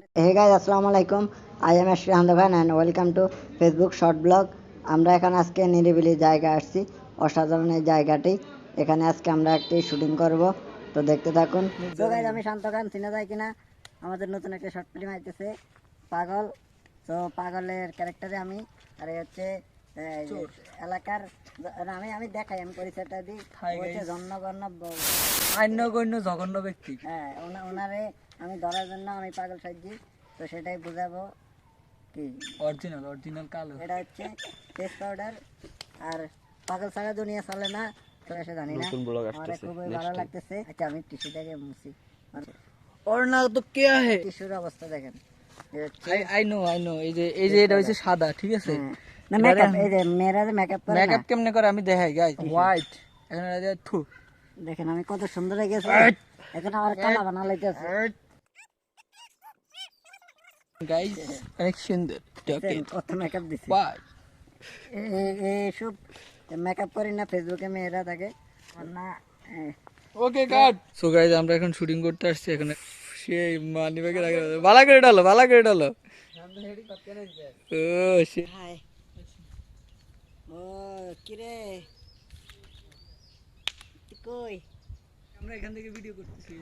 Hey guys, আসসালামু আলাইকুম। I am Ashrihan Khan and welcome to Facebook short blog. আমরা এখন আজকে নিরিবিলি জায়গা আসছি, অসাধারণ এই জায়গাটি। এখানে আজকে আমরা একটি শুটিং করব, তো দেখতে থাকুন। তো গাইজ, আমি শান্ত খান, চিনা যায় কিনা আমাদের নতুন একটা শর্ট ফিল্ম আইতেছে পাগল। তো পাগলের ক্যারেক্টারে আমি, আর এই হচ্ছে এলাকার আমি আমি দেখাই, আমি পরিচয়টা দিই। হচ্ছে আইনগণ্য জঘন্য ব্যক্তি। হ্যাঁ, ওনারে আমি ধরার জন্য আমি পাগল সাজি, তো সেটাই বুঝাবো কি অরিজিনাল কালো। এটা হচ্ছে ফেস পাউডার, আর পাগল ছাড়া দুনিয়া চলে না, তো এসে জানি না। আমার খুবই ভালো লাগতেছে। আচ্ছা, আমি টিস্যুটাকে মুছি। और ना तो क्या है, টিস্যুর অবস্থা দেখেন। আই নো এই যে এটা হচ্ছে সাদা, ঠিক আছে। না মেকআপ, এই যে মেয়েরা যে মেকআপ করে, মেকআপ কেমনে করে আমি দেখাই গাইস। হোয়াইট এখানে এটা থু দেখেন আমি কত সুন্দর হয়ে গেছে। এখন আমার কালা বানা লাইতেছে গাইস, অনেক সুন্দর। কত মেকআপ দিছে। বাই এইসব মেকআপ করি না, ফেসবুকে মেয়েরা থাকে না। ওকে কাট। সো গাইস, আমরা এখন শুটিং করতে আসছি। এখানে সেই মানি ব্যাগের আগে ভালো করে ডালো। ও সে হাই, ও কিরে কই? আমরা এখান থেকে ভিডিও করতেছি।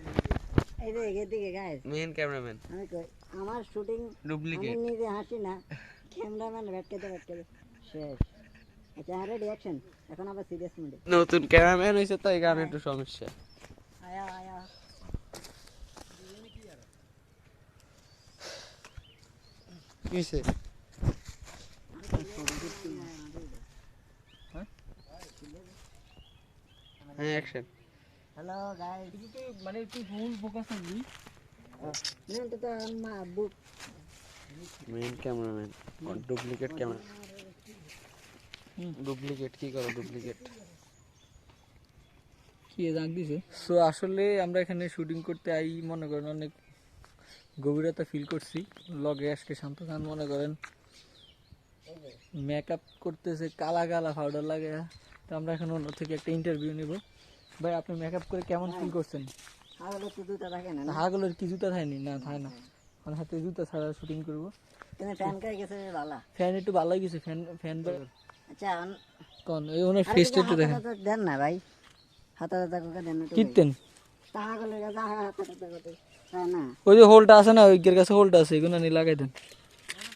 এই যে এদিকে গাইস, মেইন ক্যামেরাম্যান আমি কই আমার শুটিং ডুপ্লিকেট। আমি নিজে হাসি না, ক্যামেরাম্যান ব্যাটকেতে শেষ। আচ্ছা, রেডি অ্যাকশন। এখন আবার সিরিয়াস মোডে। নতুন ক্যামেরাম্যান হইছে তো এই কারণে একটু সমস্যা। আয়া কিসে হ্যাঁ অ্যাকশন। হ্যালো গাইস, মানে তুই ফুল ফোকাস করবি। না তো মা বুক মেইন ক্যামেরাম্যান আর ডুপ্লিকেট ক্যামেরা। ডুপ্লিকেট কি করো? ডুপ্লিকেট কি জাগ দিছে। সো আসলে আমরা এখানে শুটিং করতে আই, মনে করেন অনেক গভীরতা ফিল করছি। লগে আজকে শান্ত খান মনে করেন মেকআপ করতেছে, কালা পাউডার লাগে। তো আমরা এখন অন্য থেকে একটা ইন্টারভিউ নিব। ভাই, আপনি মেকআপ করে কেমন ফিল করছেন? হাগলো তো দুটো থাকে না। হাগলের কি জুতা থায়নি? না থায় না, মানে হাতে জুতা ছাড়া শুটিং করব। তুমি ফ্যান কাই গেছে ভালো। ফ্যান একটু ভালো গেছে, ফ্যান আচ্ছা, কোন এই ওনার ফেসটা একটু দেখেন। দেন না ভাই, হাতা কোকা দেন না। কিতেন তাহলে হাতা করতে না। ওই যে হোলটা আছে না, ওইকের কাছে হোলটা আছে, এগুলো নি লাগাই দেন।